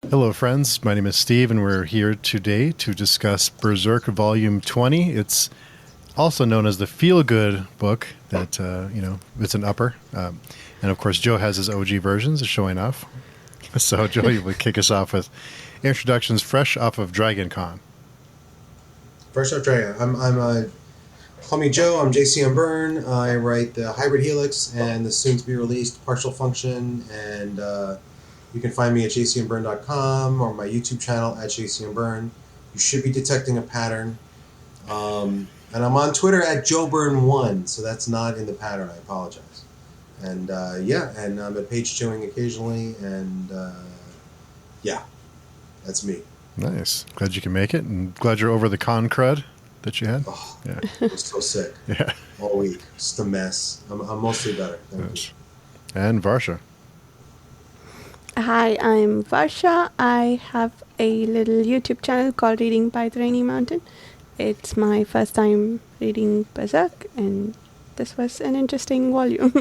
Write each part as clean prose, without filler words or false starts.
Hello, friends. My name is Steve, and we're here today to discuss Berserk Volume 20. It's also known as the feel-good book that, it's an upper. And, of course, Joe has his OG versions showing off. So, Joe, you would kick us off with introductions fresh off of Dragon Con. First off, Drea, call me Joe. I'm JCM Byrne. I write the Hybrid Helix and the soon-to-be-released Partial Function, and you can find me at jcmburn.com or my YouTube channel at jcmburn. You should be detecting a pattern. And I'm on Twitter at joeburn1, so that's not in the pattern. I apologize. And and I'm at page chewing occasionally, and that's me. Nice. Glad you can make it, and glad you're over the con crud that you had. Oh, Yeah. I was so sick Yeah. all week. Just a mess. I'm mostly better. Thank you. And Varsha. Hi, I'm Varsha. I have a little YouTube channel called Reading by the Rainy Mountain. It's my first time reading Berserk, and this was an interesting volume.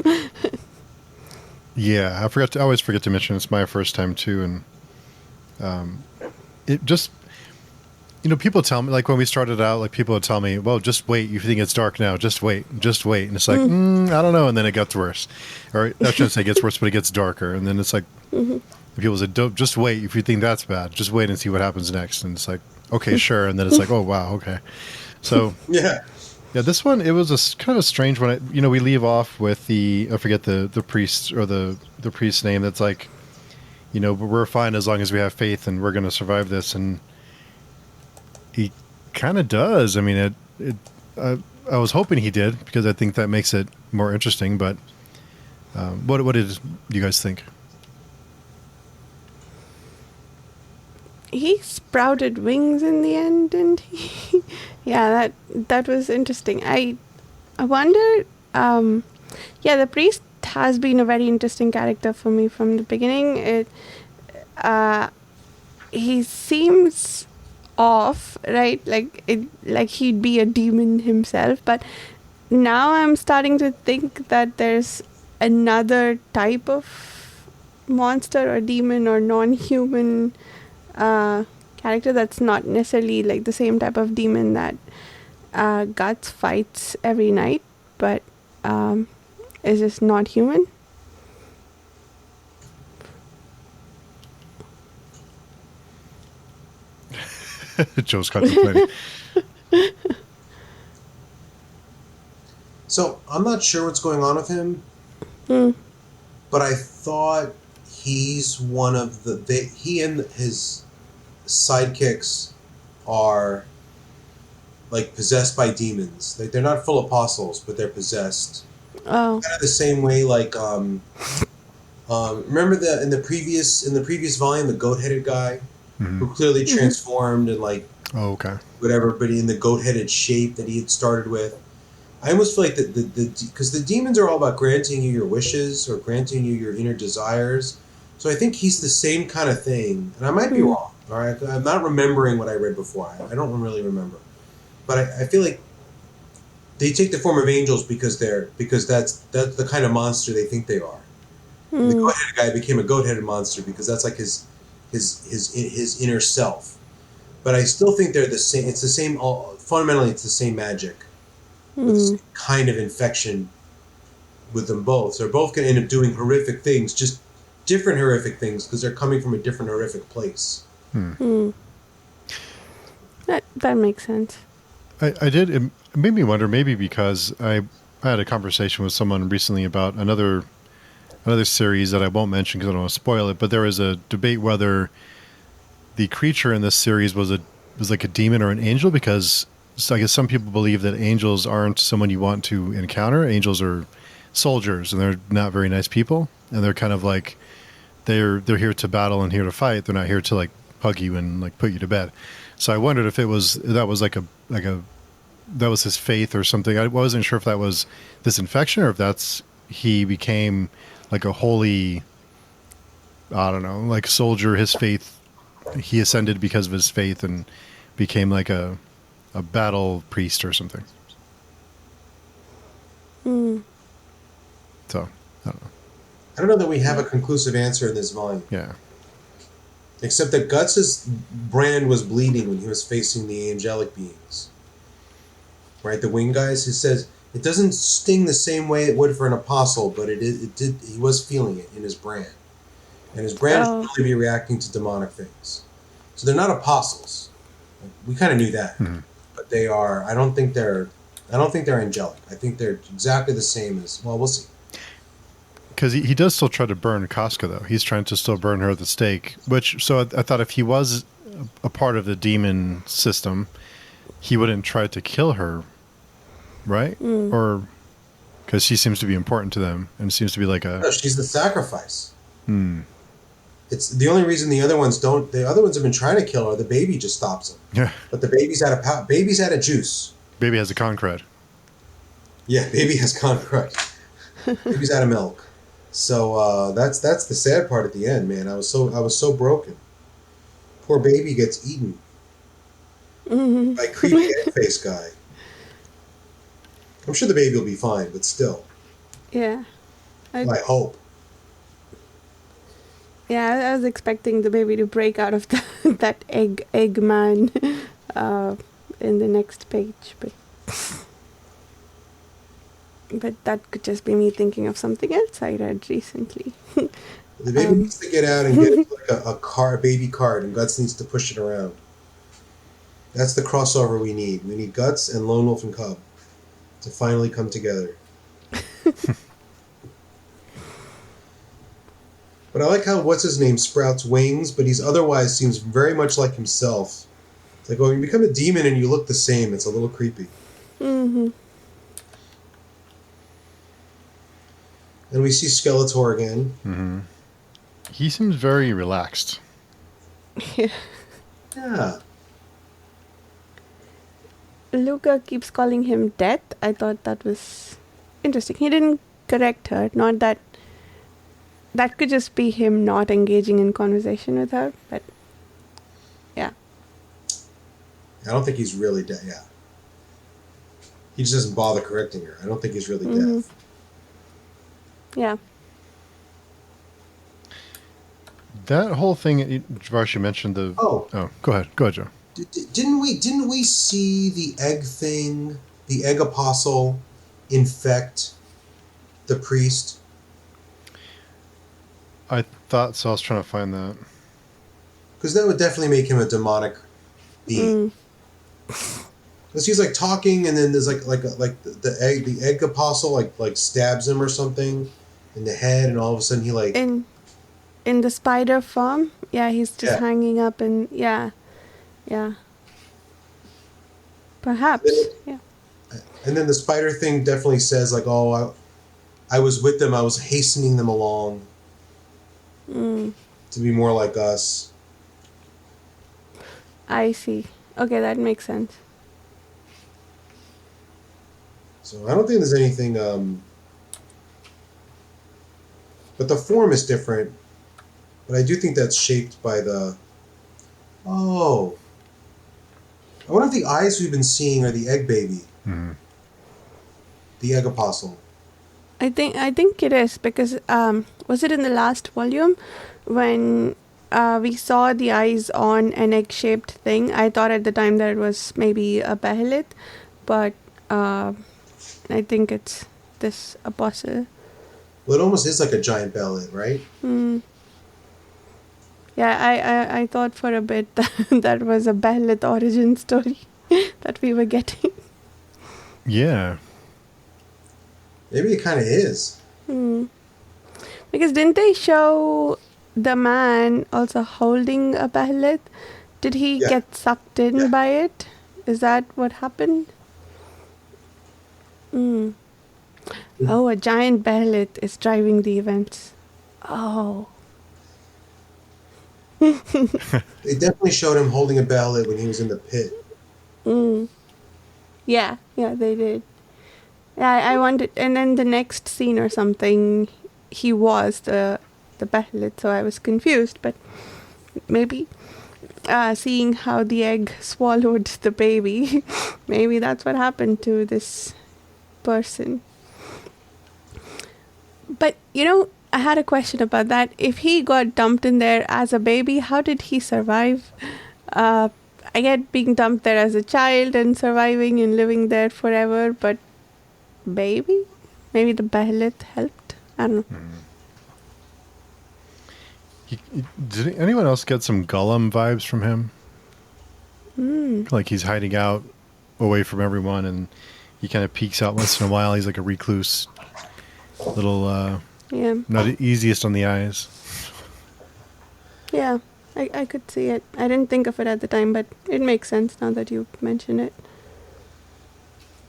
Yeah, I always forget to mention it's my first time too, and it just, people tell me, like when we started out, like people would tell me, well, just wait, you think it's dark now, just wait, and it's like, I don't know, and then it gets worse, or I shouldn't say it gets worse, but it gets darker, and then it's like, people say, just wait, if you think that's bad, just wait and see what happens next, and it's like, okay, sure, and then it's like, oh wow, okay, so yeah, this one, it was a kind of a strange one. We leave off with I forget the priest or the priest's name. That's like, we're fine as long as we have faith and we're going to survive this. And he kind of does. I mean, I was hoping he did because I think that makes it more interesting. But what did you guys think? He sprouted wings in the end, didn't he? Yeah, that was interesting. I wonder. The priest has been a very interesting character for me from the beginning. He seems off, right? Like he'd be a demon himself. But now I'm starting to think that there's another type of monster or demon or non-human character that's not necessarily like the same type of demon that Guts fights every night, but is just not human. Joe's contemplating. So I'm not sure what's going on with him, but I thought he's one of he and his sidekicks are like possessed by demons. They're not full apostles, but they're possessed. Oh, Kind of the same way, like remember in the previous volume, the goat-headed guy who clearly transformed and like Oh, okay. whatever, but in the goat-headed shape that he had started with. I almost feel like because the demons are all about granting you your wishes or granting you your inner desires. So I think he's the same kind of thing, and I might be wrong. All right, I'm not remembering what I read before. I don't really remember, but I feel like they take the form of angels because that's the kind of monster they think they are. The goat-headed guy became a goat-headed monster because that's like his inner self. But I still think they're the same. It's the same. Fundamentally, it's the same magic. With the same kind of infection with them both. So they're both going to end up doing horrific things, just different horrific things because they're coming from a different horrific place. that makes sense. I did. It made me wonder, maybe because I had a conversation with someone recently about another series that I won't mention because I don't want to spoil it. But there was a debate whether the creature in this series was like a demon or an angel, because I guess some people believe that angels aren't someone you want to encounter. Angels are soldiers, and they're not very nice people, and they're kind of like they're here to battle and here to fight. They're not here to like hug you and like put you to bed. So I wondered if that was that was his faith or something. I wasn't sure if that was this infection or if he became like a holy, I don't know, like soldier. His faith, he ascended because of his faith and became like a battle priest or something. So I don't know. I don't know that we have a conclusive answer in this volume. Yeah. Except that Guts's brand was bleeding when he was facing the angelic beings. Right? The wing guys, he says it doesn't sting the same way it would for an apostle, but it did he was feeling it in his brand. And his brand should Oh, only be reacting to demonic things. So they're not apostles. We kind of knew that. Mhm. But they are I don't think they're angelic. I think they're exactly the same as well, we'll see. Because he does still try to burn Casca, though. He's trying to still burn her at the stake. Which, so I thought if he was a part of the demon system, he wouldn't try to kill her, right? Or because she seems to be important to them and seems to be like a. No, she's the sacrifice. Hmm. It's the only reason the other ones don't. The other ones have been trying to kill her. The baby just stops them. Yeah. But the baby's out of baby's out of juice. Baby has a concrete. Yeah, baby has concrete. Baby's out of milk. So that's the sad part at the end, man. I was so broken. Poor baby gets eaten by creepy egg face guy. I'm sure the baby will be fine, but still, yeah. I hope. Yeah, I was expecting the baby to break out of that egg man in the next page, but that could just be me thinking of something else I read recently. The baby needs to get out and get like a baby cart, and Guts needs to push it around. That's the crossover we need. We need Guts and Lone Wolf and Cub to finally come together. But I like how what's his name sprouts wings, but he's otherwise seems very much like himself. It's like when you become a demon and you look the same, it's a little creepy. Mm-hmm. And we see Skeletor again. Mm-hmm. He seems very relaxed. Yeah. Yeah. Luca keeps calling him Death. I thought that was interesting. He didn't correct her. Not that. That could just be him not engaging in conversation with her, but yeah. I don't think he's really dead. Yeah. He just doesn't bother correcting her. I don't think he's really deaf. Yeah. That whole thing, Varsha mentioned the. Oh, go ahead, Joe. Didn't we see the egg thing, the egg apostle, infect the priest? I thought so. I was trying to find that. Because that would definitely make him a demonic being. Because he's like talking, and then there's like the egg apostle like stabs him or something in the head, and all of a sudden he like In the spider form, yeah, he's just hanging up, and yeah, perhaps, yeah. And then the spider thing definitely says like, oh, I was with them, I was hastening them along to be more like us. I see. Okay, that makes sense. So I don't think there's anything. But the form is different. But I do think that's shaped by the. Oh. I wonder if the eyes we've been seeing are the egg baby. Mm-hmm. The egg apostle. I think it is because was it in the last volume when we saw the eyes on an egg-shaped thing? I thought at the time that it was maybe a behelit, but I think it's this apostle. Well, it almost is like a giant bellet, right? Yeah, I thought for a bit that was a behelit origin story that we were getting. Yeah. Maybe it kind of is. Because didn't they show the man also holding a behelit? Did he get sucked in by it? Is that what happened? Oh, a giant behelit is driving the events. Oh. They definitely showed him holding a bellet when he was in the pit. Yeah, they did. Yeah, I wanted, and then the next scene or something, he was the behelit, so I was confused. But maybe seeing how the egg swallowed the baby, maybe that's what happened to this person. But I had a question about that. If he got dumped in there as a baby, how did he survive? I get being dumped there as a child and surviving and living there forever, but baby? Maybe the Behelit helped? I don't know. Did anyone else get some Gollum vibes from him? Mm. Like he's hiding out away from everyone, and he kind of peeks out once in a while. He's like a recluse, little, Yeah. not the easiest on the eyes. Yeah, I could see it. I didn't think of it at the time, but it makes sense now that you mention it.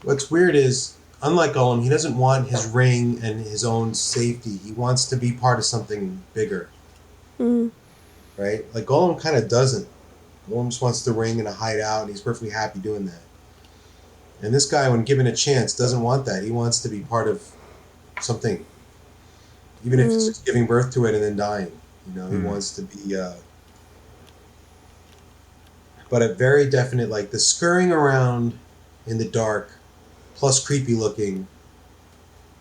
What's weird is, unlike Gollum, he doesn't want his ring and his own safety. He wants to be part of something bigger, Mm. right? Like Gollum kind of doesn't. Gollum just wants the ring and a hideout, and he's perfectly happy doing that. And this guy, when given a chance, doesn't want that. He wants to be part of something, even if it's just giving birth to it and then dying. You know, he wants to be. But a very definite, like the scurrying around in the dark, plus creepy looking,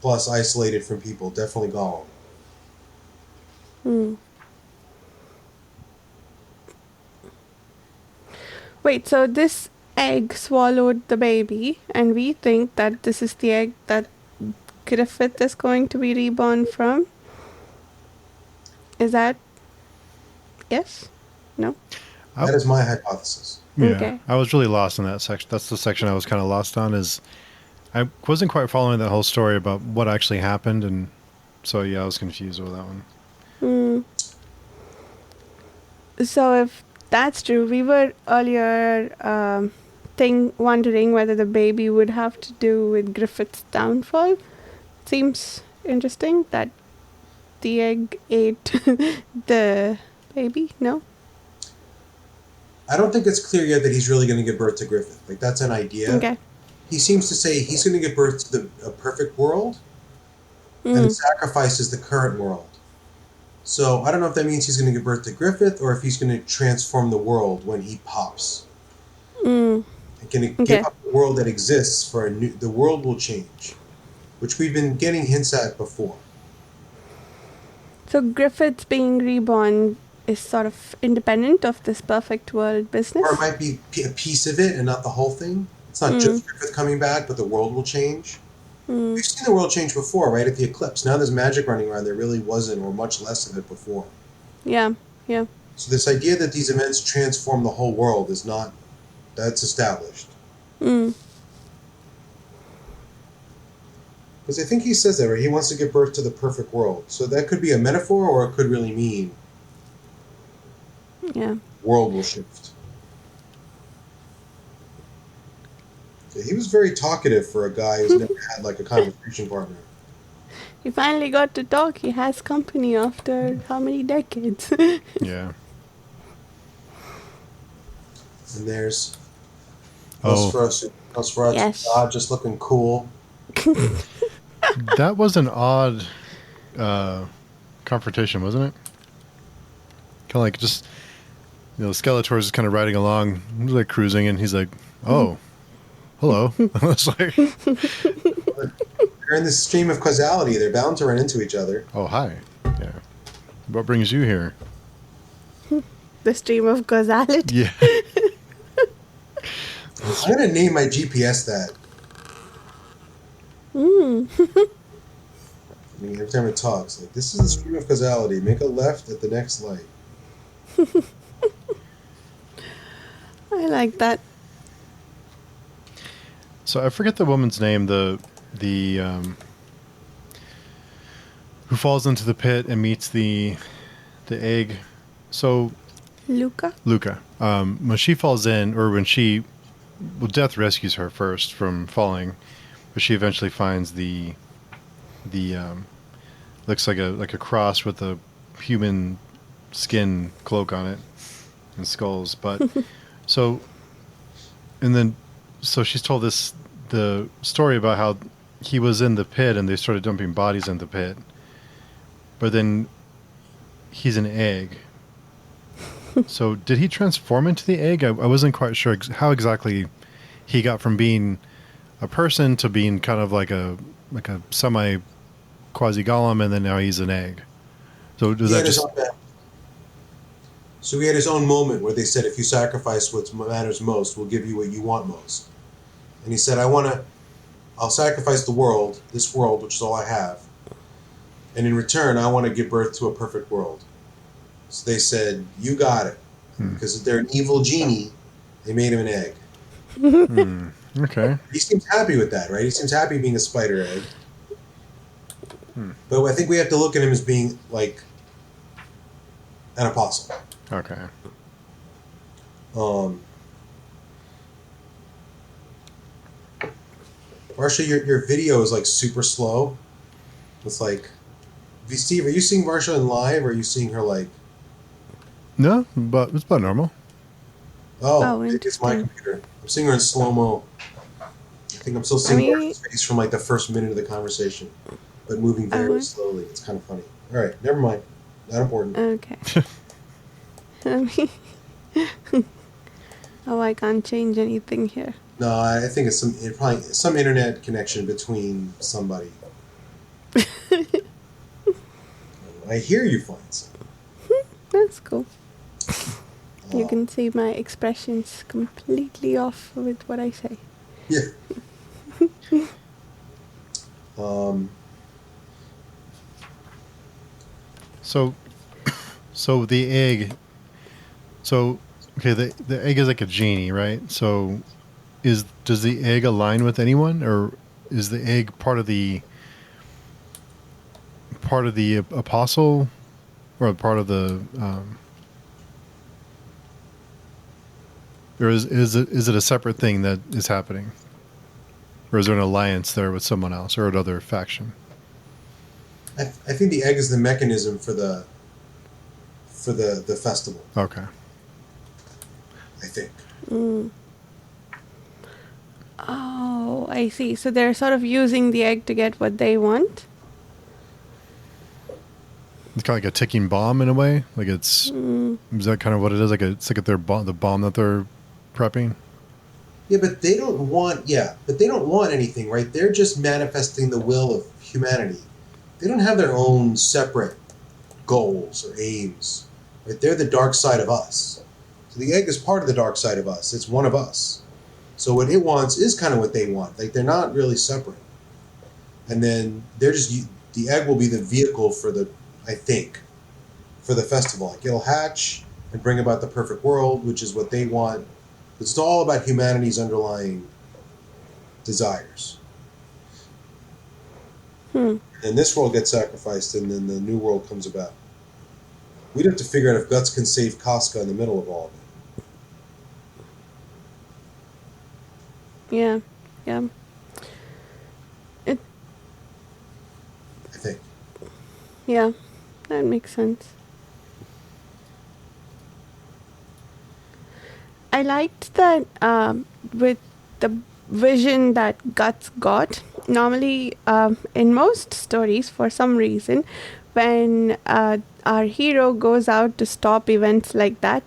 plus isolated from people, definitely Gollum. Mm. Wait, so this egg swallowed the baby, and we think that this is the egg that Griffith is going to be reborn from? Is that... Yes? No? That is my hypothesis. Yeah, Okay. I was really lost in that section. That's the section I was kind of lost on. Is I wasn't quite following that whole story about what actually happened, and so yeah, I was confused with that one. Mm. So if that's true, we were earlier wondering whether the baby would have to do with Griffith's downfall. Seems interesting that the egg ate the baby. No? I don't think it's clear yet that he's really going to give birth to Griffith. Like, that's an idea. Okay. He seems to say he's going to give birth to a perfect world, and the sacrifice is the current world. So I don't know if that means he's going to give birth to Griffith, or if he's going to transform the world when he pops. Mm. And going to give up the world that exists for a new... The world will change, which we've been getting hints at before. So Griffith's being reborn is sort of independent of this perfect world business? Or it might be a piece of it and not the whole thing. It's not just Griffith coming back, but the world will change. We've seen the world change before, right? At the eclipse. Now there's magic running around. There really wasn't, or much less of it before. Yeah, yeah. So this idea that these events transform the whole world is not... That's established. Mm. Because I think he says that, right? He wants to give birth to the perfect world. So that could be a metaphor, or it could really mean Yeah. world will shift. Yeah, he was very talkative for a guy who's never had like a conversation partner. He finally got to talk. He has company after how many decades? Yeah. And there's Oh. Nosferatu, Yes. God, just looking cool. That was an odd confrontation, wasn't it? Kind of like just, Skeletor's just kind of riding along, he's like cruising, and he's like, "Oh, hello." I was like, They're in this stream of causality. They're bound to run into each other. "Oh, hi. Yeah. What brings you here?" The stream of causality. Yeah. I'm going to name my GPS that. I mean, every time it talks, like, this is the stream of causality. Make a left at the next light. I like that. So I forget the woman's name, the who falls into the pit and meets the egg. So Luca? Luca, when she falls in, or when Death rescues her first from falling, but she eventually finds the looks like a cross with a human skin cloak on it and skulls. But so she's told the story about how he was in the pit and they started dumping bodies in the pit, but then he's an egg. So did he transform into the egg? I wasn't quite sure how exactly he got from being a person to being kind of like a semi quasi golem, and then now he's an egg. So does He that had his just? own So he had his own moment where they said, if you sacrifice what matters most, we'll give you what you want most. And he said, I'll sacrifice this world, which is all I have. And in return, I want to give birth to a perfect world. So they said, you got it. Because they're an evil genie, they made him an egg. Okay. He seems happy with that, right? He seems happy being a spider egg. But I think we have to look at him as being like an apostle. Okay. Marsha, your video is like super slow. It's like, Steve, are you seeing Marsha in live, or are you seeing her like? No, but it's about normal. Oh, Oh, maybe it's my interesting. computer. I'm seeing her in slow mo. I think I'm still seeing Marsha's face from like the first minute of the conversation, but moving very slowly. It's kind of funny. All right, never mind. Not important. Okay. Oh, I can't change anything here. No, I think it's probably some internet connection between somebody. I hear you fine. That's cool. You can see my expressions completely off with what I say. Yeah. So the egg. So okay, the egg is like a genie, right? So does the egg align with anyone, or is the egg part of the apostle, or part of the or is it a separate thing that is happening, or is there an alliance there with someone else or another faction? I think the egg is the mechanism for the festival. Okay. I think. Oh, I see. So they're sort of using the egg to get what they want? It's kind of like a ticking bomb in a way. Like is that kind of what it is? It's like the bomb that they're prepping. Yeah, but they don't want anything, right? They're just manifesting the will of humanity. They don't have their own separate goals or aims. Right? They're the dark side of us. So the egg is part of the dark side of us. It's one of us. So what it wants is kind of what they want. Like they're not really separate. And then the egg will be the vehicle for the festival. Like it'll hatch and bring about the perfect world, which is what they want. It's all about humanity's underlying desires. And this world gets sacrificed, and then the new world comes about. We'd have to figure out if Guts can save Casca in the middle of all of it. Yeah. I think. Yeah, that makes sense. I liked that with the vision that Guts got. Normally, in most stories, for some reason, when our hero goes out to stop events like that,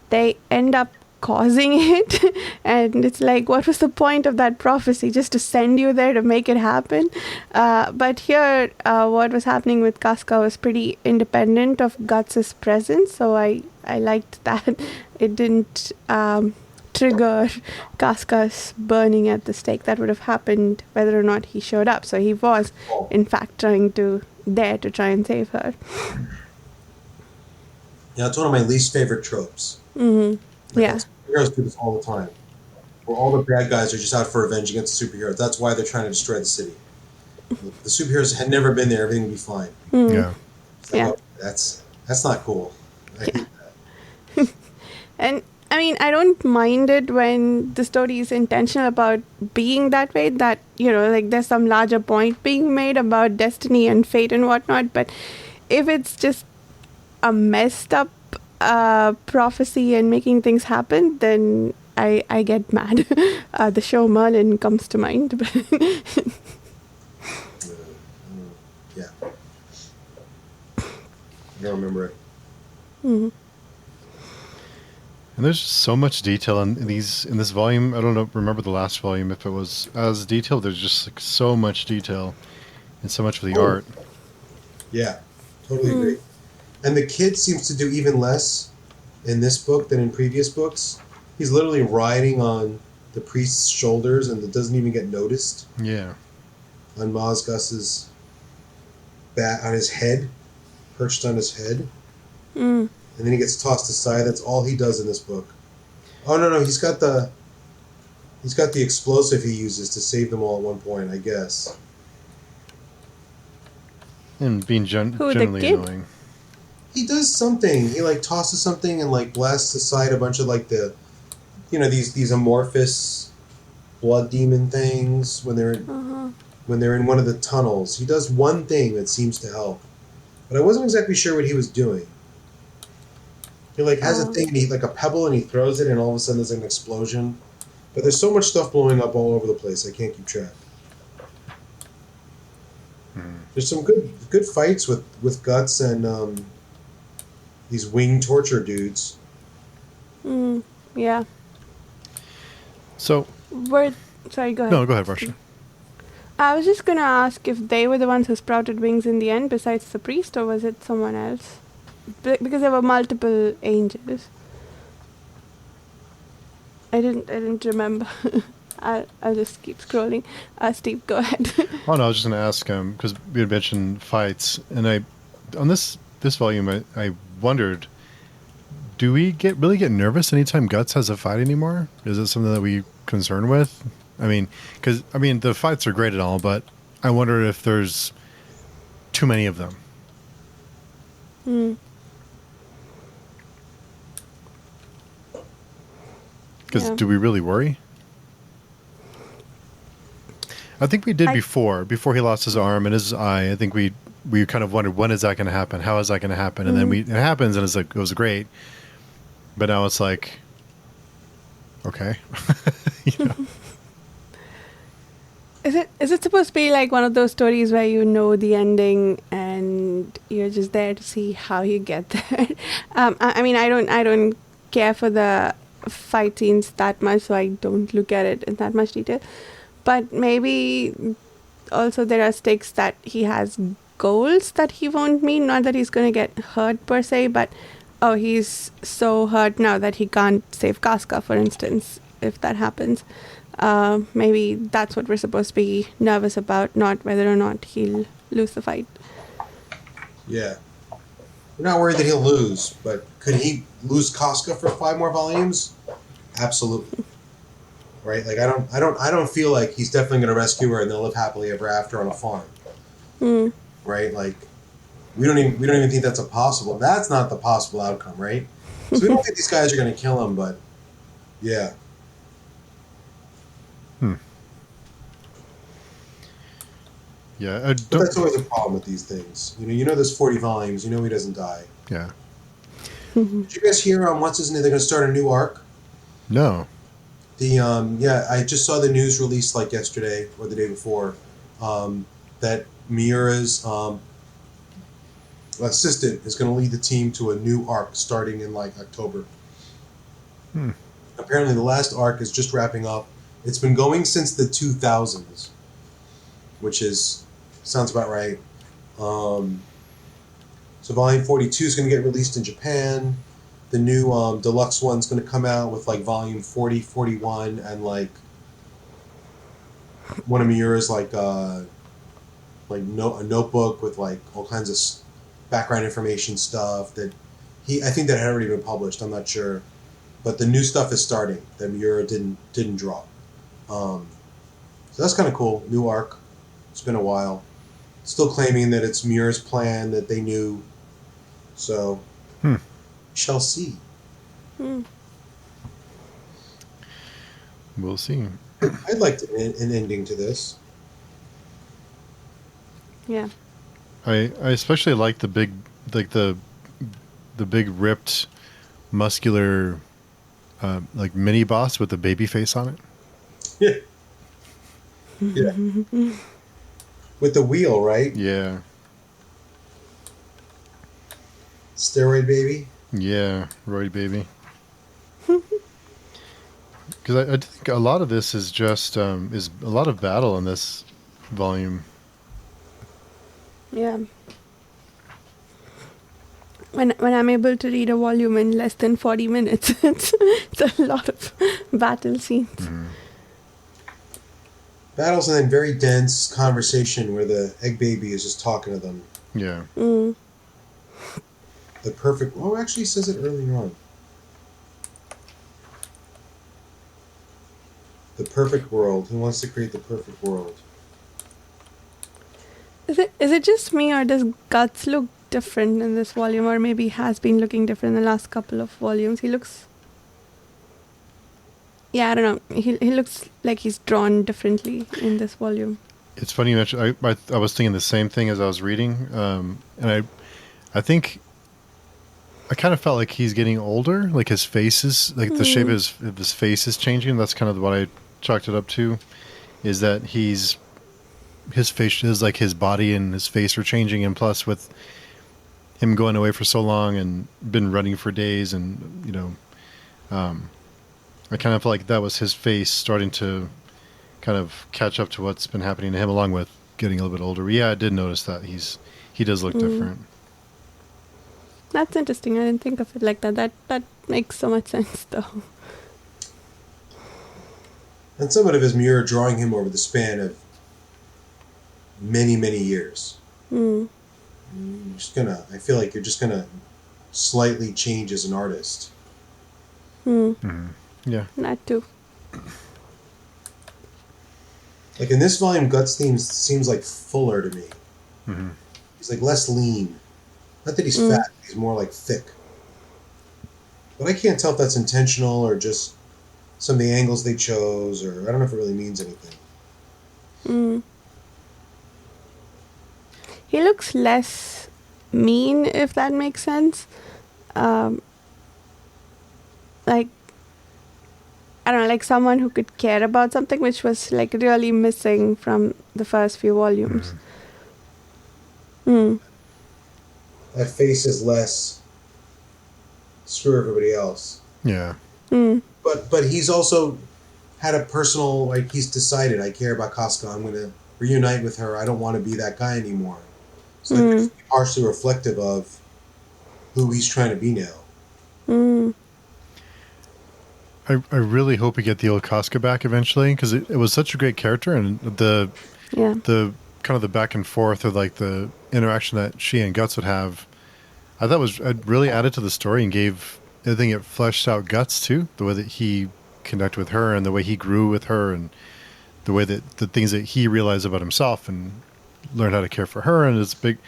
they end up causing it. And it's like, what was the point of that prophecy? Just to send you there to make it happen? But here, what was happening with Casca was pretty independent of Guts' presence. So I liked that. It didn't trigger Casca's burning at the stake. That would have happened whether or not he showed up. So he was, in fact, trying to try and save her. Yeah, it's one of my least favorite tropes. Yeah. Superheroes do this all the time. Where all the bad guys are just out for revenge against the superheroes. That's why they're trying to destroy the city. If the superheroes had never been there, everything would be fine. Yeah. So, Yeah. That's not cool. I hate that. And I mean, I don't mind it when the story is intentional about being that way, that, like there's some larger point being made about destiny and fate and whatnot. But if it's just a messed up prophecy and making things happen, then I get mad. The show Merlin comes to mind. Yeah. I don't remember it. And there's just so much detail in this volume. I don't remember the last volume if it was as detailed. There's just like so much detail and so much for the art. Yeah, totally agree. And the kid seems to do even less in this book than in previous books. He's literally riding on the priest's shoulders and it doesn't even get noticed. Yeah. On Mosgus's bat on his head, perched on his head. Mm. And then he gets tossed aside. That's all he does in this book. Oh no, he's got the explosive he uses to save them all at one point, I guess. And being Who, the generally kid? annoying. He does something. He like tosses something and like blasts aside a bunch of like the, these amorphous blood demon things when they're in one of the tunnels. He does one thing that seems to help, but I wasn't exactly sure what he was doing. He like has a thing and he like a pebble and he throws it and all of a sudden there's an explosion. But there's so much stuff blowing up all over the place. I can't keep track. There's some good fights with Guts and these wing torture dudes. Yeah. So. Sorry, go ahead. No, go ahead, Varsha. I was just gonna ask if they were the ones who sprouted wings in the end, besides the priest, or was it someone else? Because there were multiple angels. I didn't remember. I'll just keep scrolling. Steve, go ahead. Oh no, I was just going to ask because we had mentioned fights, and on this volume I wondered, do we really get nervous anytime Guts has a fight anymore? Is it something that we concern with? I mean, because the fights are great and all, but I wonder if there's too many of them. Because do we really worry? I think we did before he lost his arm and his eye. I think we kind of wondered, when is that going to happen? How is that going to happen? And then it happens, and it's like, it was great. But now it's like, okay. Is it supposed to be like one of those stories where you know the ending and you're just there to see how you get there? I mean, I don't care for the fight scenes that much, so I don't look at it in that much detail. But maybe also there are stakes that he has goals that he won't meet. Not that he's going to get hurt per se, but he's so hurt now that he can't save Casca, for instance, if that happens. Maybe that's what we're supposed to be nervous about, not whether or not he'll lose the fight. Yeah. We're not worried that he'll lose, but could he lose Casca for 5 more volumes? Absolutely. Right? Like I don't feel like he's definitely going to rescue her and they'll live happily ever after on a farm. Right? Like we don't even think that's a possible. That's not the possible outcome, right? So we don't think these guys are going to kill him, but yeah. Yeah, but that's always a problem with these things. There's 40 volumes. He doesn't die. Yeah. Did you guys hear what's his name? They're going to start a new arc. No. I just saw the news release like yesterday or the day before that Miura's assistant is going to lead the team to a new arc starting in like October. Apparently, the last arc is just wrapping up. It's been going since the 2000s, which sounds about right. So volume 42 is going to get released in Japan. The new deluxe one's going to come out with like volume 40, 41, and like one of Miura's like a notebook with like all kinds of background information stuff that I think that had already been published. I'm not sure, but the new stuff is starting that Miura didn't draw. So that's kind of cool. New arc. It's been a while. Still claiming that it's Miura's plan that they knew. So. Shall see. We'll see. I'd like an ending to this. Yeah. I especially like the big ripped muscular like mini boss with the baby face on it. Yeah. With the wheel, right? Yeah. Steroid baby. Yeah, roid baby. Because I think a lot of this is just is a lot of battle in this volume. Yeah. when I'm able to read a volume in less than 40 minutes, it's a lot of battle scenes. Mm-hmm. Battles and then very dense conversation where the egg baby is just talking to them. Yeah. Mm. The perfect... Oh, actually, he says it earlier on. The perfect world. Who wants to create the perfect world? Is it just me, or does Guts look different in this volume, or maybe has been looking different in the last couple of volumes? He looks... Yeah, I don't know. He looks like he's drawn differently in this volume. It's funny you mentioned. I was thinking the same thing as I was reading, and I think I kind of felt like he's getting older. Like his face is like the shape of his face is changing. That's kind of what I chalked it up to. Is that his face is like his body and his face are changing, and plus with him going away for so long and been running for days, and I kind of felt like that was his face starting to kind of catch up to what's been happening to him, along with getting a little bit older. But yeah, I did notice that he does look different. That's interesting. I didn't think of it like that. That makes so much sense, though. And somewhat of his mirror drawing him over the span of many, many years. Mm. I feel like you're just gonna slightly change as an artist. Yeah. That too. Like in this volume, Guts themes seems like fuller to me. Mm-hmm. He's like less lean. Not that he's fat, he's more like thick. But I can't tell if that's intentional or just some of the angles they chose, or I don't know if it really means anything. Mm. He looks less mean, if that makes sense. Like, I don't know, like someone who could care about something, which was like really missing from the first few volumes. That face is less screw everybody else. Yeah. But he's also had a personal, like he's decided, I care about Casca, I'm going to reunite with her, I don't want to be that guy anymore. So that's partially reflective of who he's trying to be now. I really hope we get the old Casca back eventually, because it was such a great character, and the kind of the back and forth of like the interaction that she and Guts would have, I thought was really added to the story and I think it fleshed out Guts too, the way that he connected with her and the way he grew with her and the way that the things that he realized about himself and learned how to care for her. And it's big.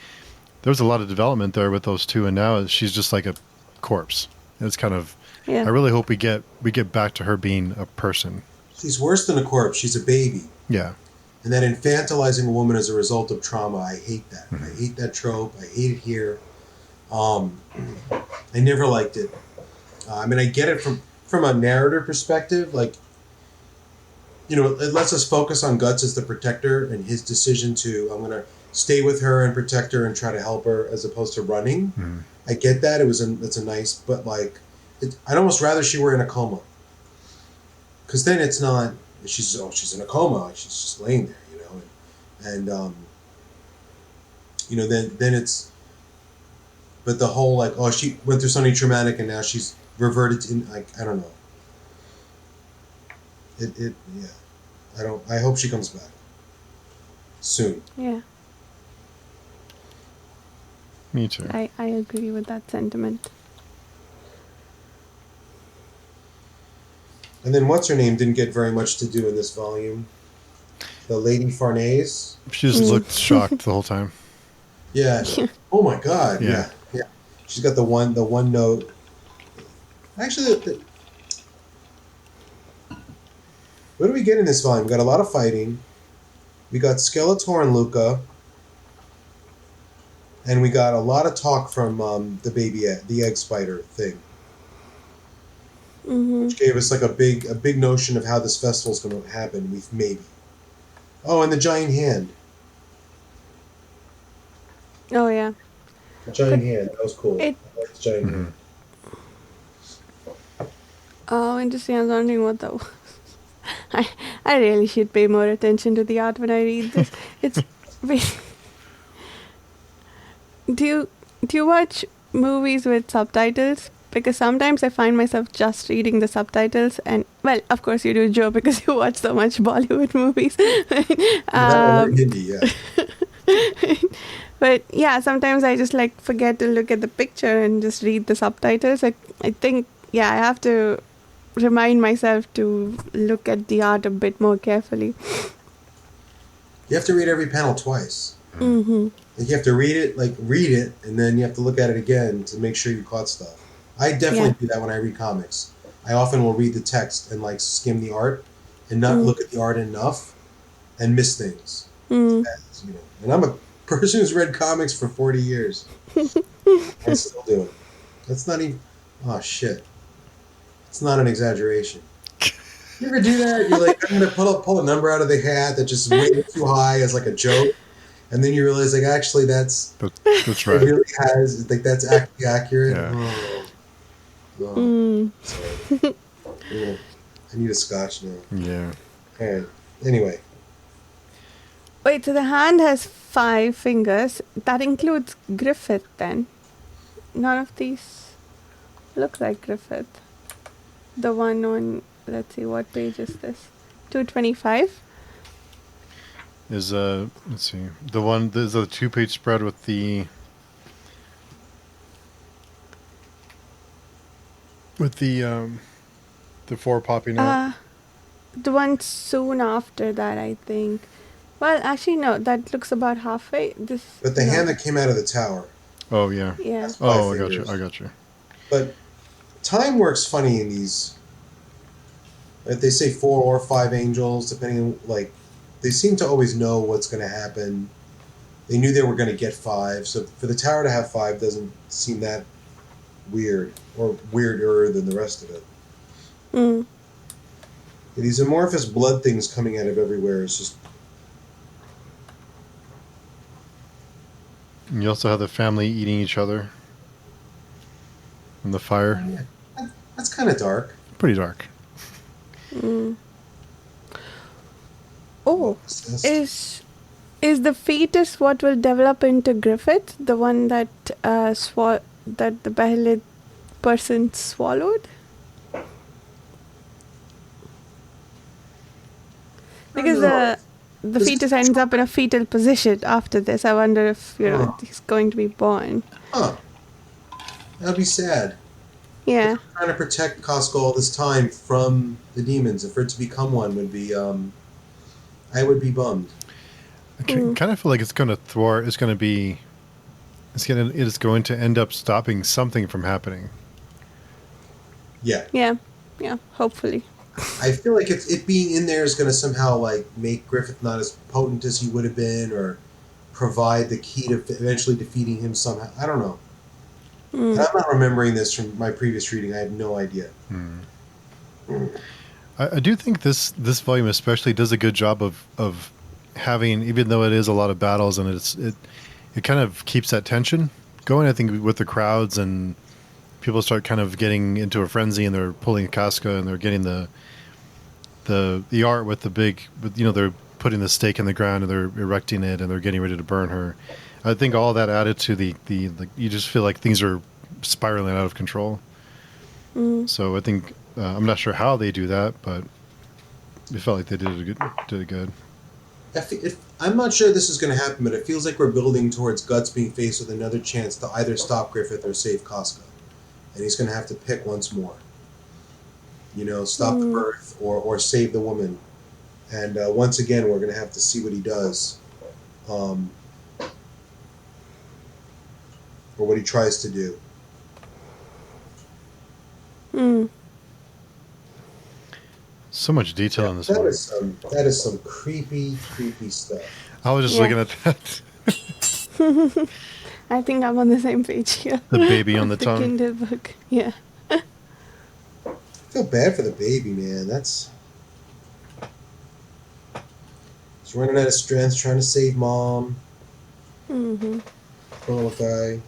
There was a lot of development there with those two, and now she's just like a corpse. And it's kind of. Yeah. I really hope we get back to her being a person. She's worse than a corpse. She's a baby. Yeah. And that infantilizing a woman as a result of trauma, I hate that. I hate that trope. I hate it here. I never liked it. I mean, I get it from a narrator perspective. Like, it lets us focus on Guts as the protector and his decision to, I'm going to stay with her and protect her and try to help her as opposed to running. I get that. It's a nice, but like, I'd almost rather she were in a coma. Because then it's not, she's in a coma, like she's just laying there, then it's, but the whole like, she went through something traumatic and now she's reverted to, like, I don't know. I hope she comes back soon. Yeah. Me too. I agree with that sentiment. And then what's her name didn't get very much to do in this volume. The Lady Farnese. She just looked shocked the whole time. Yeah. Oh my God. Yeah. Yeah. She's got the one note. Actually, what do we get in this volume? We got a lot of fighting. We got Skeletor and Luca. And we got a lot of talk from the egg spider thing. Which gave us like a big notion of how this festival's going to happen. Maybe. Oh, and the giant hand. Oh yeah. The giant hand. That was cool. I like the giant hand. Oh, interesting. I was wondering what that was. I really should pay more attention to the art when I read this. It's. Do you watch movies with subtitles because sometimes I find myself just reading the subtitles, and well, of course you do, Joe, because you watch so much Bollywood movies. Hindi, yeah. But yeah, sometimes I just like forget to look at the picture and just read the subtitles. I think yeah, I have to remind myself to look at the art a bit more carefully. You have to read every panel twice. Mm-hmm. Like you have to read it, and then you have to look at it again to make sure you caught stuff. I definitely do that when I read comics. I often will read the text and like skim the art and not look at the art enough and miss things. As, you know. And I'm a person who's read comics for 40 years. I still do it. That's not even... Oh, shit. It's not an exaggeration. You ever do that? You're like, I'm going to pull a number out of the hat that just way too high as like a joke. And then you realize, like, actually, that's right. It really has, like, that's actually accurate. Yeah. Sorry. Yeah. I need a scotch now. Yeah. All right. Anyway. Wait, so the hand has 5 fingers. That includes Griffith then? None of these look like Griffith. The one on, let's see, what page is this? 225? Is let's see, the one, there's a 2-page spread with the four popping out. The one soon after that, I think. Well, actually, no, that looks about halfway. But the hand that came out of the tower. Oh yeah. Yeah. That's 5 Oh, fingers. I got you. But time works funny in these. Like they say 4 or 5 angels, depending. Like they seem to always know what's going to happen. They knew they were going to get 5, so for the tower to have 5 doesn't seem that weird or weirder than the rest of it. These amorphous blood things coming out of everywhere is just. And you also have the family eating each other in the fire. Yeah, that's kind of dark. Pretty dark. Oh, is the fetus what will develop into Griffith? The one that that the Behelid person swallowed? Because the fetus ends up in a fetal position after this. I wonder if he's going to be born. Huh. That'd be sad. Yeah. Trying to protect Costco all this time from the demons, and for it to become one would be, I would be bummed. I kind of feel like it's going to thwart. It is going to end up stopping something from happening. Yeah. Yeah. Yeah. Hopefully. I feel like it being in there is going to somehow like make Griffith not as potent as he would have been, or provide the key to eventually defeating him somehow. I don't know. And I'm not remembering this from my previous reading. I have no idea. I do think this volume especially does a good job of having, even though it is a lot of battles and it kind of keeps that tension going. I think with the crowds and people start kind of getting into a frenzy and they're pulling a Casca and they're getting the art with the big, they're putting the stake in the ground and they're erecting it and they're getting ready to burn her. I think all that added to the you just feel like things are spiraling out of control. So I think I'm not sure how they do that, but it felt like they did it good. I'm not sure this is going to happen, but it feels like we're building towards Guts being faced with another chance to either stop Griffith or save Casca, and he's going to have to pick once more. Stop the birth or save the woman, and once again we're going to have to see what he does. Or what he tries to do. So much detail in this one. That is some creepy stuff. I was just looking at that. I think I'm on the same page here. The baby on the The tongue. Kindle book. Yeah. I feel bad for the baby, man. He's running out of strength, trying to save mom. Poor little guy.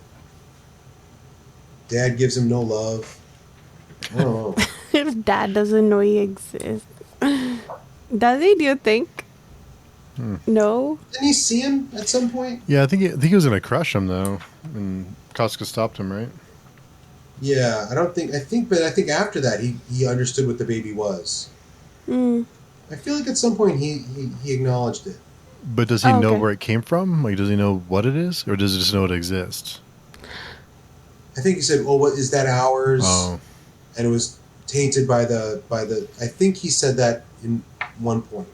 Dad gives him no love. I don't know. His dad doesn't know he exists. Does he, do you think? No? Didn't he see him at some point? Yeah, I think he was gonna crush him though, and Casca stopped him, right? Yeah, but I think after that he understood what the baby was. Mm. I feel like at some point he acknowledged it. But does he Oh, know okay. where it came from? Like, does he know what it is? Or does he just know it exists? I think he said, "Oh, what is that ours?" Oh. And it was tainted by the. I think he said that in one point.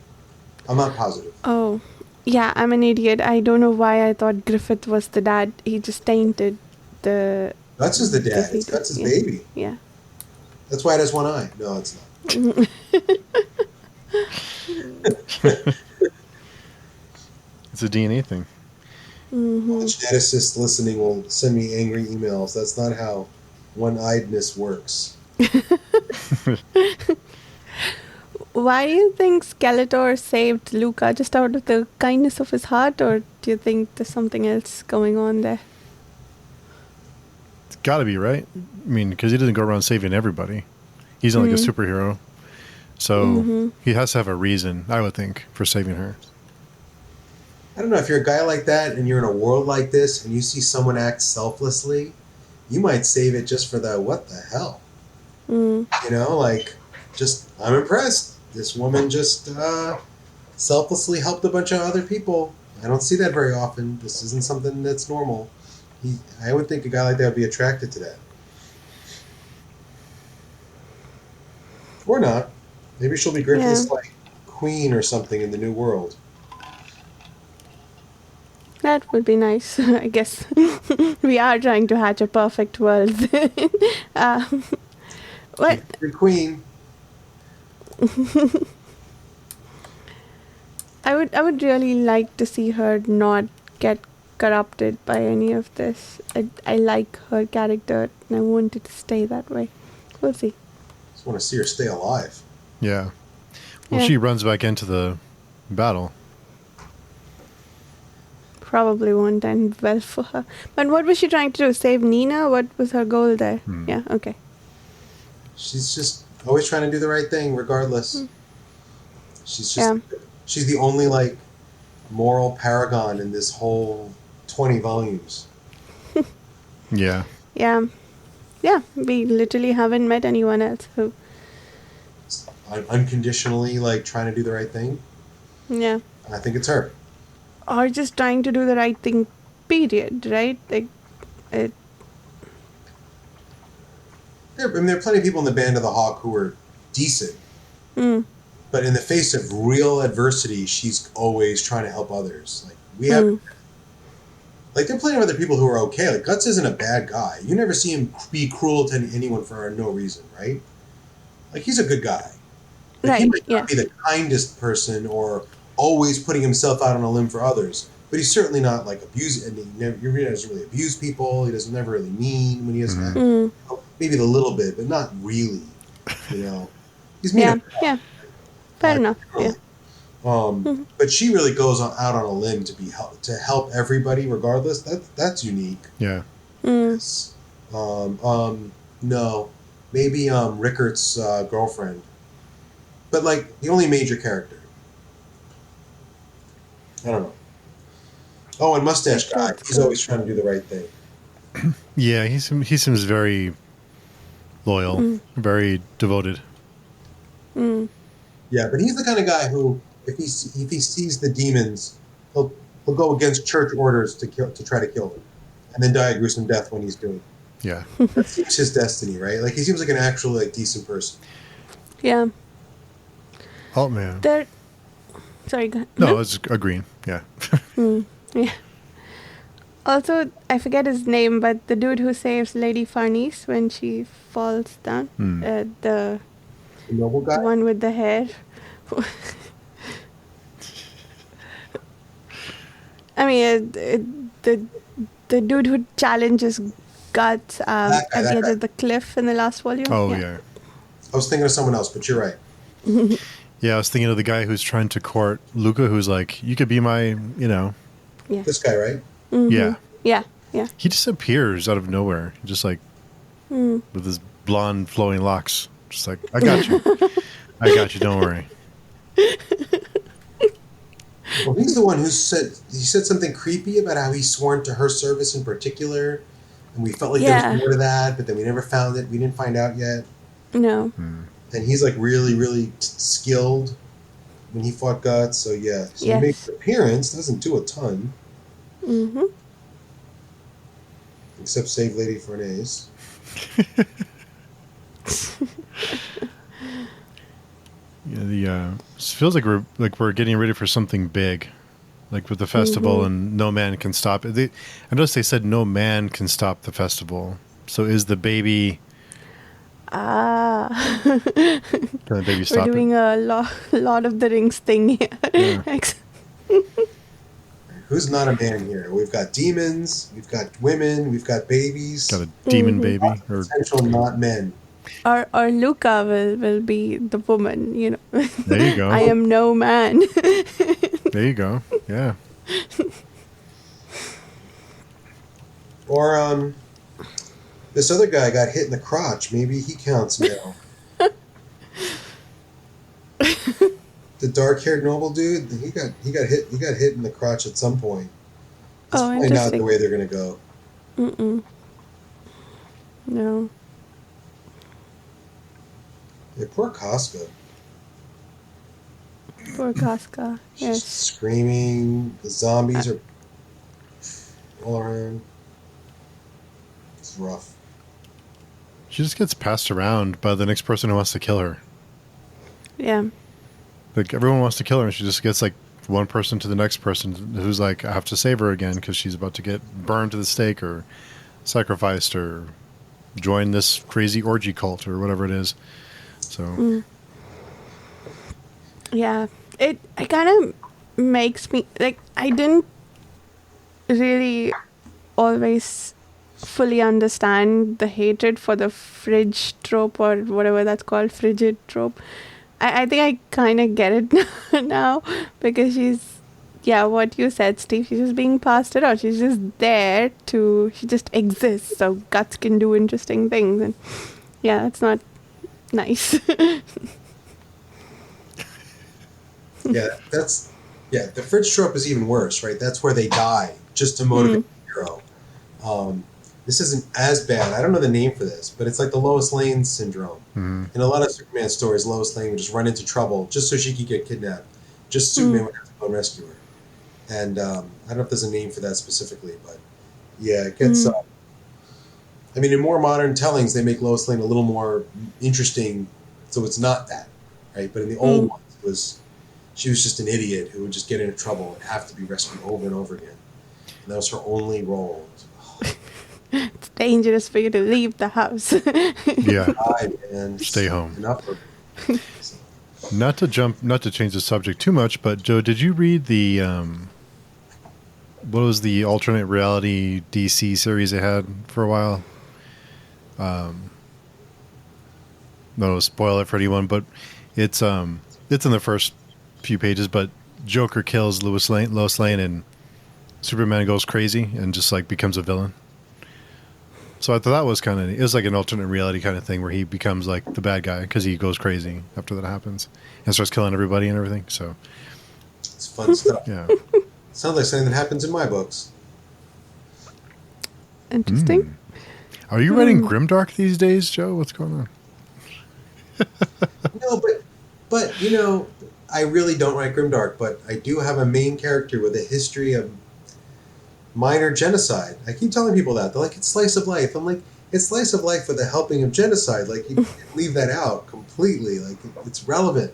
I'm not positive. Oh, yeah, I'm an idiot. I don't know why I thought Griffith was the dad. He just tainted the Guts is the dad. It's fetus. Guts' Yeah, baby. yeah. That's why it has one eye. No, it's not. It's a DNA thing. The geneticists listening will send me angry emails. That's not how one-eyedness works. Why do you think Skeletor saved Luca? Just out of the kindness of his heart, or do you think there's something else going on there? It's got to be, right? I mean, because he doesn't go around saving everybody. He's not like a superhero. So he has to have a reason, I would think, for saving her. I don't know, if you're a guy like that and you're in a world like this and you see someone act selflessly, you might save it just for the what the hell. Mm. You know, like, just, I'm impressed. This woman just selflessly helped a bunch of other people. I don't see that very often. This isn't something that's normal. I would think a guy like that would be attracted to that. Or not. Maybe she'll be Griffith's, like, queen or something in the new world. That would be nice, I guess. We are trying to hatch a perfect world. What? Your queen. I would really like to see her not get corrupted by any of this. I like her character and I want it to stay that way. We'll see. Just want to see her stay alive. Yeah. Well, Yeah. she runs back into the battle. Probably won't end well for her. But what was she trying to do? Save Nina? What was her goal there? Yeah, okay. She's just always trying to do the right thing, regardless. She's just she's the only, like, moral paragon in this whole 20 volumes. Yeah. Yeah. Yeah, we literally haven't met anyone else who... Unconditionally, like, trying to do the right thing. Yeah. I think it's her. Or just trying to do the right thing, period, right? Like, it... There are plenty of people in the Band of the Hawk who are decent. But in the face of real adversity, she's always trying to help others. Like, we have... Like, there are plenty of other people who are okay. Like, Guts isn't a bad guy. You never see him be cruel to anyone for no reason, right? Like, he's a good guy. Like, he might not be the kindest person or always putting himself out on a limb for others, but he's certainly not, like, abusing. He doesn't really abuse people. He doesn't never really mean when he has maybe a little bit, but not really. You know, he's mean. Yeah. Fair enough. Yeah. But she really goes out on a limb to help everybody, regardless. That's unique. Yeah. Yes. No, maybe Rickert's girlfriend, but, like, the only major character. I don't know. Oh, and Mustache Guy. He's always trying to do the right thing. Yeah, he seems very loyal, very devoted. Yeah, but he's the kind of guy who, if he sees the demons, he'll go against church orders to try to kill them, and then die a gruesome death when he's doing it. Yeah. That seems his destiny, right? Like, he seems like an actual, like, decent person. Yeah. Oh, man. Sorry, go ahead. No, I was agreeing. Yeah. Yeah. Also, I forget his name, but the dude who saves Lady Farnese when she falls down, the noble guy, the one with the hair. I mean, the dude who challenges Guts at the edge of the cliff in the last volume. Oh, yeah. I was thinking of someone else, but you're right. Yeah, I was thinking of the guy who's trying to court Luca, who's like, you could be my, Yeah. This guy, right? Yeah. Yeah. He just appears out of nowhere, just like with his blonde flowing locks. Just like, I got you. I got you, don't worry. Well, he's the one who said something creepy about how he's sworn to her service in particular. and we felt like there was Yeah. more to that, but then we never found it. We didn't find out yet. No. And he's like really, really skilled when he fought Guts. So yeah, so he makes Yes. an appearance. Doesn't do a ton, Mm-hmm. except save Lady Fornace. Yeah, it feels like we're getting ready for something big, like with the festival, and no man can stop it. I noticed they said no man can stop the festival. So is the baby? Ah. Can the baby We're stop doing it? a lot of the rings thing here. Yeah. Who's not a man here? We've got demons, we've got women, we've got babies. Got a demon baby, Lots of or potential not men. Or Luca will be the woman, you know. there you go. I am no man. There you go. Yeah. Or this other guy got hit in the crotch. Maybe he counts now. The dark-haired noble dude, he got hit in the crotch at some point. That's Oh, probably not the interesting. way they're gonna go. Mm-mm. No. Yeah, poor Casca. Poor Casca. She's Yes. screaming. The zombies are all around. It's rough. She just gets passed around by the next person who wants to kill her. Yeah. Like everyone wants to kill her, and she just gets like one person to the next person who's like, I have to save her again because she's about to get burned to the stake or sacrificed or join this crazy orgy cult or whatever it is. So Yeah. It kind of makes me like I didn't really always fully understand the hatred for the fridge trope or whatever that's called, frigid trope. I think I kind of get it now because yeah, what you said, Steve, she's just being passed around. She's just there she just exists so Guts can do interesting things. And yeah, that's not nice. The fridge trope is even worse, right? That's where they die just to motivate the hero. This isn't as bad. I don't know the name for this, but it's like the Lois Lane syndrome. In a lot of Superman stories, Lois Lane would just run into trouble just so she could get kidnapped. Just Superman would have to go and rescue her. And I don't know if there's a name for that specifically, but yeah, it gets. I mean, in more modern tellings, they make Lois Lane a little more interesting, so it's not that, right? But in the old ones, she was just an idiot who would just get into trouble and have to be rescued over and over again. And that was her only role. It's dangerous for you to leave the house. yeah, Man. Stay home. Enough of it. not to change the subject too much, but Joe, did you read the what was the alternate reality DC series they had for a while? No, spoil it for anyone, but it's in the first few pages. But Joker kills Lois Lane, and Superman goes crazy and just like becomes a villain. So I thought that was it was like an alternate reality kind of thing where he becomes like the bad guy because he goes crazy after that happens and starts killing everybody and everything. So it's fun stuff. yeah, Sounds like something that happens in my books. Interesting. Are you writing grimdark these days, Joe? What's going on? No, but I really don't write grimdark, but I do have a main character with a history of minor genocide. I keep telling people that. They're like, it's slice of life. I'm like, it's slice of life with a helping of genocide. Like, you can't leave that out completely. Like, it's relevant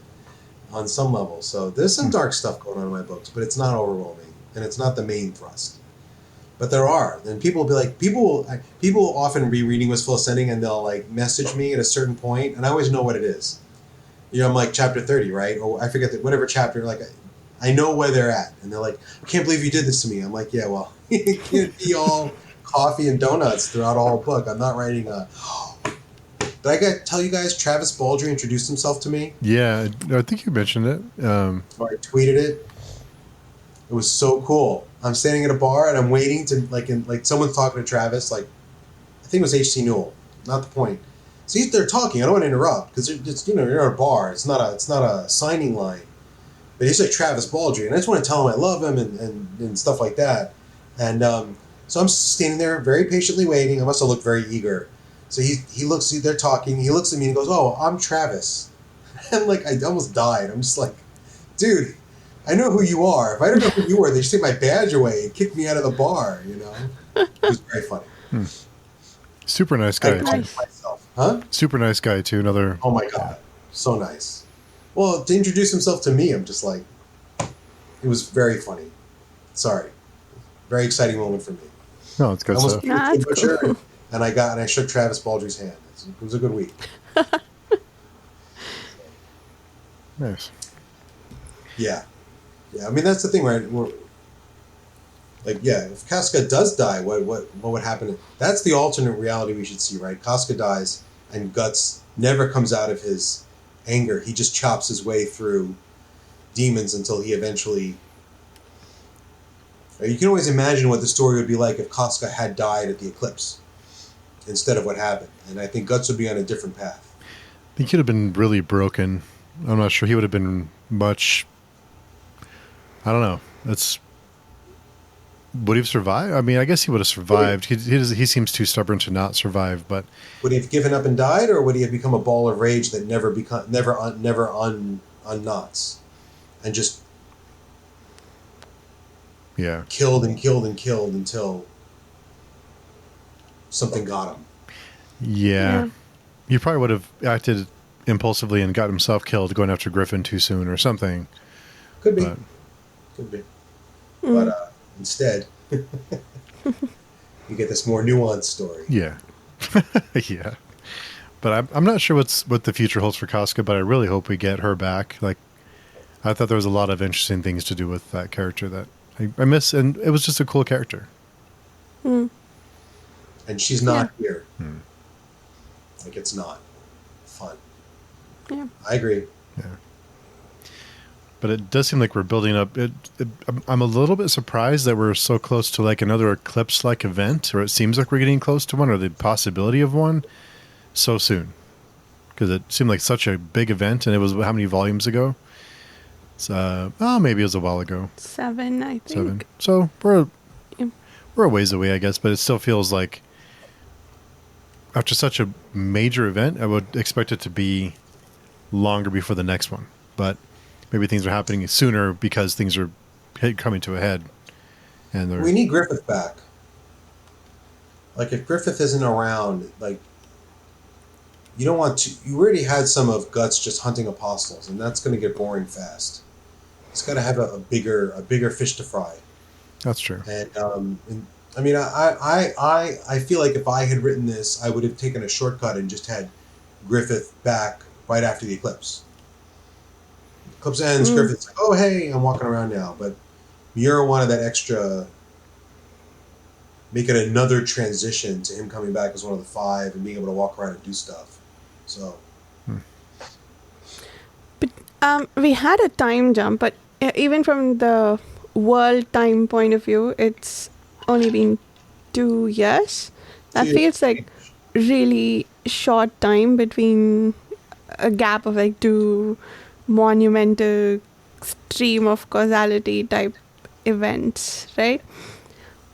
on some level. So there's some dark stuff going on in my books, but it's not overwhelming, and it's not the main thrust. But there are. And people will be like, people will often be reading Wistful Ascending, and they'll like message me at a certain point, and I always know what it is. I'm like chapter 30, right? Or I forget whatever chapter. Like, I know where they're at, and they're like, I can't believe you did this to me. I'm like, yeah, well, it can't be all coffee and donuts throughout all the book. I'm not writing a. Did I tell you guys Travis Baldry introduced himself to me? Yeah, I think you mentioned it. Or I tweeted it. It was so cool. I'm standing at a bar and I'm waiting to like someone's talking to Travis. Like, I think it was H.C. Newell. Not the point. So they're talking. I don't want to interrupt because it's you're at a bar. It's not a signing line. But he's like Travis Baldry, and I just want to tell him I love him and stuff like that. And So I'm standing there very patiently waiting. I must have looked very eager. So he looks, they're talking. He looks at me and goes, "Oh, I'm Travis." And like, I almost died. I'm just like, dude, I know who you are. If I don't know who you are, they just take my badge away and kick me out of the bar, you know? It was very funny. Super nice I guy, called too. myself. Huh? Super nice guy, too. Another. Oh my God. So nice. Well, to introduce himself to me, I'm just like, it was very funny. Sorry. Very exciting moment for me. No, it's I good almost stuff. beat the Nah, Kid that's Butcher, cool. and I shook Travis Baldry's hand. It was a good week. Nice. Yeah. Yeah, I mean, that's the thing, right? Like, yeah, if Casca does die, what would happen? That's the alternate reality we should see, right? Casca dies, and Guts never comes out of his anger. He just chops his way through demons until he eventually... You can always imagine what the story would be like if Casca had died at the eclipse instead of what happened. And I think Guts would be on a different path. He could have been really broken. I'm not sure he would have been much. I don't know. Would he have survived? I mean, I guess he would have survived. He seems too stubborn to not survive. But Would he have given up and died, or would he have become a ball of rage that never unknots, and just yeah, killed and killed and killed until something got him? yeah, Yeah. he probably would have acted impulsively and got himself killed going after Griffin too soon or something. Could be, But could be. But instead, you get this more nuanced story. yeah, yeah. But I'm not sure what the future holds for Casca. But I really hope we get her back. Like, I thought there was a lot of interesting things to do with that character that I miss, and it was just a cool character. Mm. And she's not here. Like, it's not fun. Yeah. I agree. But it does seem like we're building up. I'm a little bit surprised that we're so close to like another eclipse-like event, or it seems like we're getting close to one, or the possibility of one, so soon. Because it seemed like such a big event, and it was how many volumes ago? So, maybe it was a while ago. 7, I think. 7. So we're Yeah. we're a ways away, I guess. But it still feels like after such a major event, I would expect it to be longer before the next one. But maybe things are happening sooner because things are coming to a head. And We need Griffith back. Like, if Griffith isn't around, like, you don't want to... You already had some of Guts just hunting apostles, and that's going to get boring fast. It's got to have a bigger fish to fry. that's true. And I mean, I feel like if I had written this, I would have taken a shortcut and just had Griffith back right after the eclipse. Eclipse ends, Griffith's like, "Oh, hey, I'm walking around now." But Miura wanted that extra, make it another transition to him coming back as one of the 5 and being able to walk around and do stuff. So, But we had a time jump, but even from the world time point of view, it's only been 2 years. That feels like really short time between a gap of like 2 monumental stream of causality type events, right?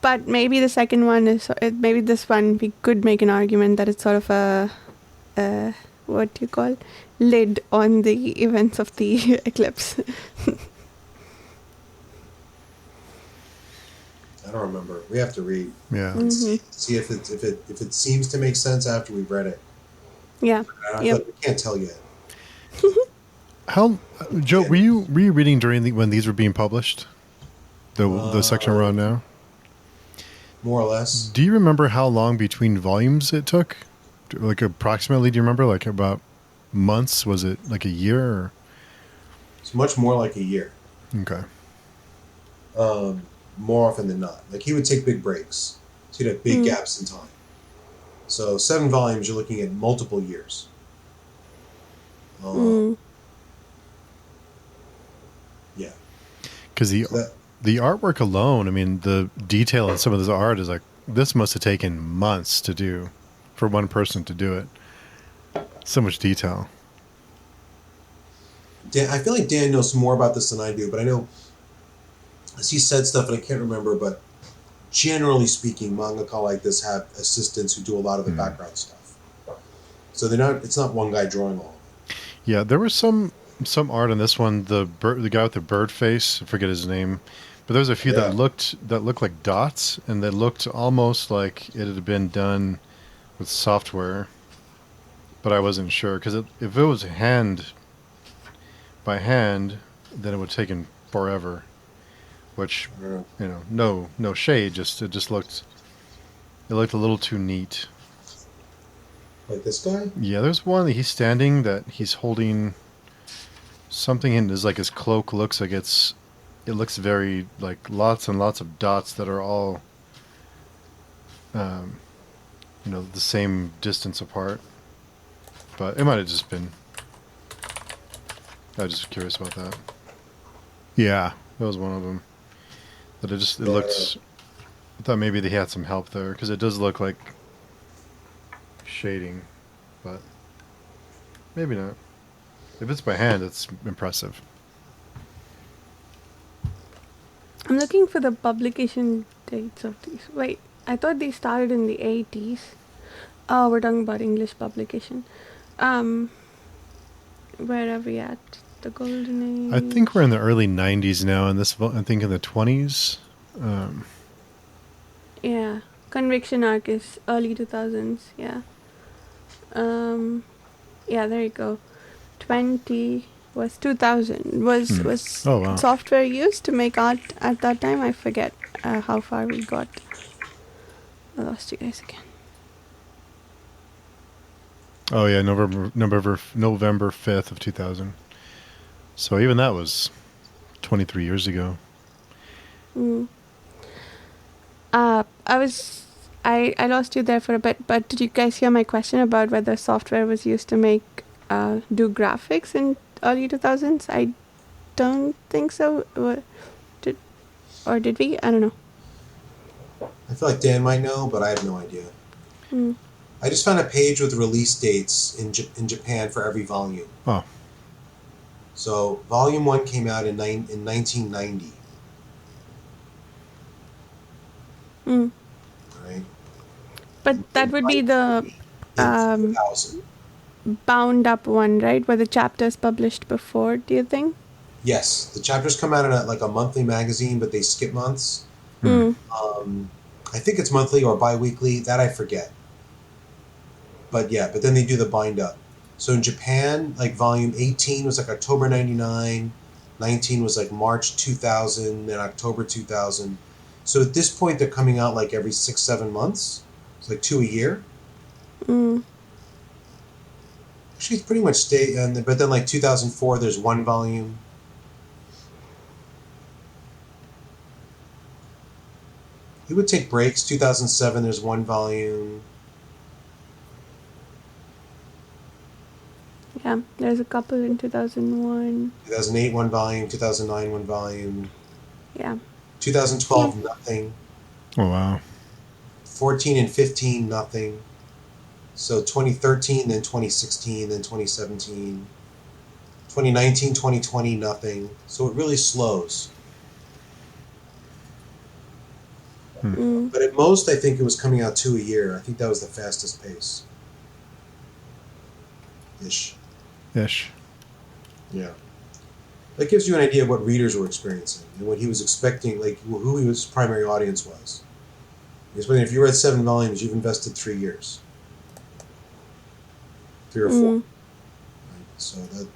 But maybe the second one is, maybe this one we could make an argument that it's sort of a what do you call, lid on the events of the eclipse. I don't remember. We have to read. Yeah. See if it seems to make sense after we've read it. Yeah. I feel like we can't tell yet. How, Joe? Were you reading during when these were being published? The section we're on now. More or less. Do you remember how long between volumes it took? Like approximately, do you remember? Like about months? Was it like a year? Or? It's much more like a year. Okay. More often than not. Like, he would take big breaks. So he'd have big gaps in time. So 7 volumes, you're looking at multiple years. Yeah. Because the artwork alone, I mean, the detail in some of this art is like, this must have taken months to do for one person to do it. So much detail. I feel like Dan knows more about this than I do, but I know, as he said stuff, and I can't remember, but generally speaking, mangaka like this have assistants who do a lot of the background stuff. So they're not. It's not one guy drawing all. Yeah, there was some art on this one. The guy with the bird face, I forget his name, but there was a few Yeah. that looked like dots, and they looked almost like it had been done with software. But I wasn't sure because if it was hand by hand, then it would have taken forever. Which, no shade, it just looked a little too neat. Like this guy? Yeah, there's one that he's standing that he's holding something in his cloak looks like it looks very like lots and lots of dots that are all the same distance apart. But it might have just been I was just curious about that. Yeah, that was one of them. But it looked I thought maybe they had some help there because it does look like shading, but maybe not. If it's by hand, it's impressive. I'm looking for the publication dates of these. Wait, I thought they started in the 80s. Oh, we're talking about English publication. Where are we at? The golden age? I think we're in the early 90s now, and I think in the 20s. Yeah. Conviction Arc is early 2000s. Yeah. Yeah, there you go. 20 was 2000. Was Oh, wow. software used to make art at that time? I forget how far we got. I lost you guys again. Oh yeah, November 5th of 2000. So even that was 23 years ago. I lost you there for a bit, but did you guys hear my question about whether software was used to make do graphics in early 2000s? I don't think so. Did we? I don't know. I feel like Dan might know, but I have no idea. I just found a page with release dates in Japan for every volume. Oh. So volume 1 came out in 1990. Right. But that would be the 2000. bound up one, right? Were the chapters published before, do you think? Yes, the chapters come out in a monthly magazine, but they skip months. I think it's monthly or bi-weekly. That I forget. But then they do the bind up. So in Japan, like volume 18 was like October 99, 19 was like March 2000, and October 2000. So at this point, they're coming out like every 6-7 months. It's like 2 a year. Actually, it's pretty much but then like 2004, there's one volume. It would take breaks. 2007, there's one volume. Yeah, there's a couple in 2001. 2008, one volume. 2009, one volume. Yeah. 2012, nothing. Oh, wow. 14 and 15, nothing. So 2013, then 2016, then 2017. 2019, 2020, nothing. So it really slows. But at most, I think it was coming out 2 a year. I think that was the fastest pace. Ish. Yeah. That gives you an idea of what readers were experiencing and what he was expecting, like who his primary audience was. Because if you read 7 volumes, you've invested 3 years. 3 or 4. Right? So that...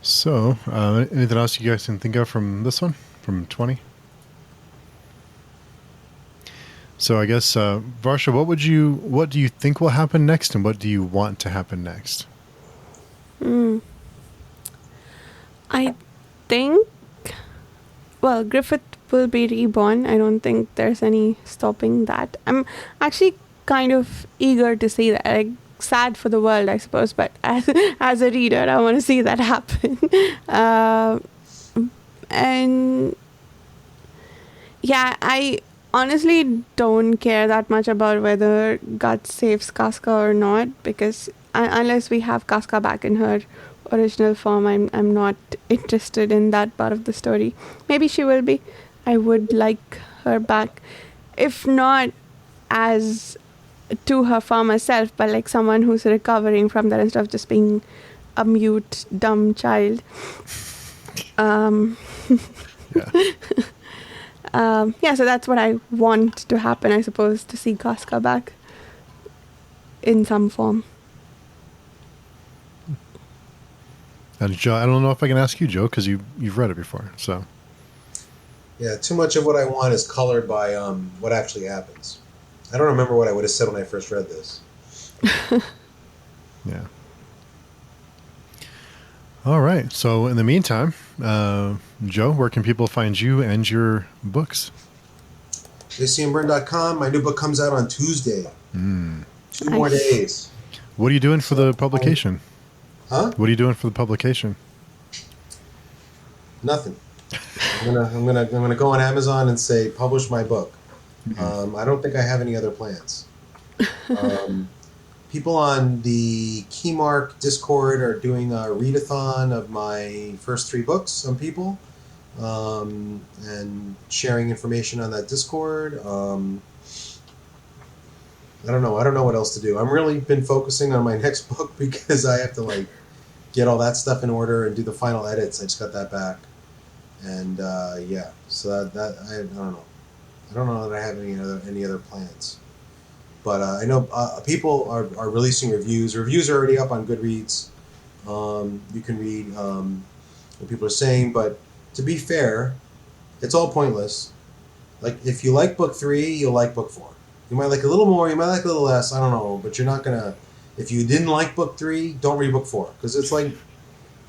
So, anything else you guys can think of from this one, from 20? So I guess, Varsha, what do you think will happen next, and what do you want to happen next? I think, well, Griffith will be reborn. I don't think there's any stopping that. I'm actually kind of eager to see that. Like, sad for the world, I suppose, but as a reader, I want to see that happen. And yeah, I honestly don't care that much about whether Guts saves Casca or not, because unless we have Casca back in her original form. I'm not interested in that part of the story. Maybe she will be. I would like her back, if not as to her former self, but like someone who's recovering from that instead of just being a mute, dumb child. Yeah. Yeah, so that's what I want to happen, I suppose, to see Casca back in some form. And Joe, I don't know if I can ask you, Joe, because you've read it before. So Yeah, too much of what I want is colored by what actually happens. I don't remember what I would have said when I first read this. yeah. All right. So in the meantime, Joe, where can people find you and your books? JCandburn.com. My new book comes out on Tuesday. 2 more Nice. days. What are you doing for the publication? Huh? What are you doing for the publication? Nothing. I'm gonna go on Amazon and say publish my book. I don't think I have any other plans. People on the Keymark Discord are doing a readathon of my first 3 books. Some people, and sharing information on that Discord. I don't know. I don't know what else to do. I'm really been focusing on my next book because I have to like get all that stuff in order and do the final edits. I just got that back, and yeah. So that I don't know. I don't know that I have any other plans. But I know people are releasing reviews. Reviews are already up on Goodreads. You can read what people are saying. But to be fair, it's all pointless. Like, if you like book 3, you'll like book 4. You might like a little more, you might like a little less, I don't know. But you're not going to... If you didn't like book 3, don't read book 4. Because it's like,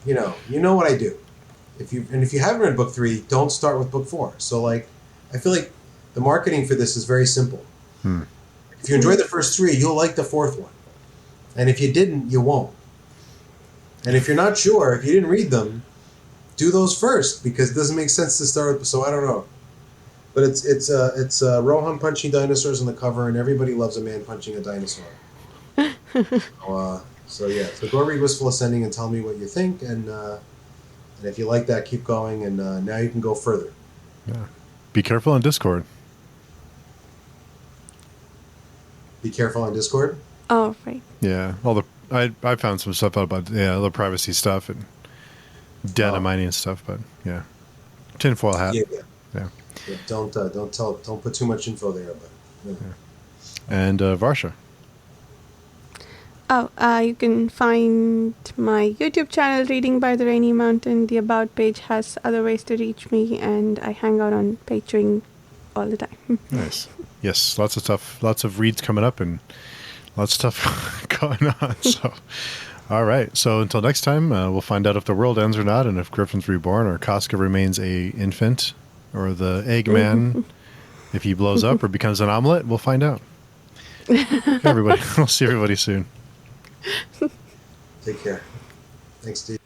you know what I do. If you haven't read book 3, don't start with book 4. So, like, I feel like the marketing for this is very simple. If you enjoy the first 3, you'll like the 4th one. And if you didn't, you won't. And if you're not sure, if you didn't read them, do those first, because it doesn't make sense to start with. So I don't know. But it's Rohan punching dinosaurs on the cover, and everybody loves a man punching a dinosaur. So yeah. So go read Wistful Ascending and tell me what you think. And if you like that, keep going. And now you can go further. Yeah. Be careful on Discord. Be careful on Discord. Oh, right. Yeah, I found some stuff out about the privacy stuff and data mining and stuff, but yeah, tinfoil hat. Yeah. Don't put too much info there, but. Yeah. And Varsha. Oh, you can find my YouTube channel, Reading by the Rainy Mountain. The About page has other ways to reach me, and I hang out on Patreon all the time. Nice. Yes, lots of stuff, lots of reads coming up, and lots of stuff going on. So, all right. So until next time, we'll find out if the world ends or not, and if Griffin's reborn, or Casca remains a infant, or the Eggman, if he blows up or becomes an omelet. We'll find out. Okay, everybody, we'll see everybody soon. Take care. Thanks, Steve.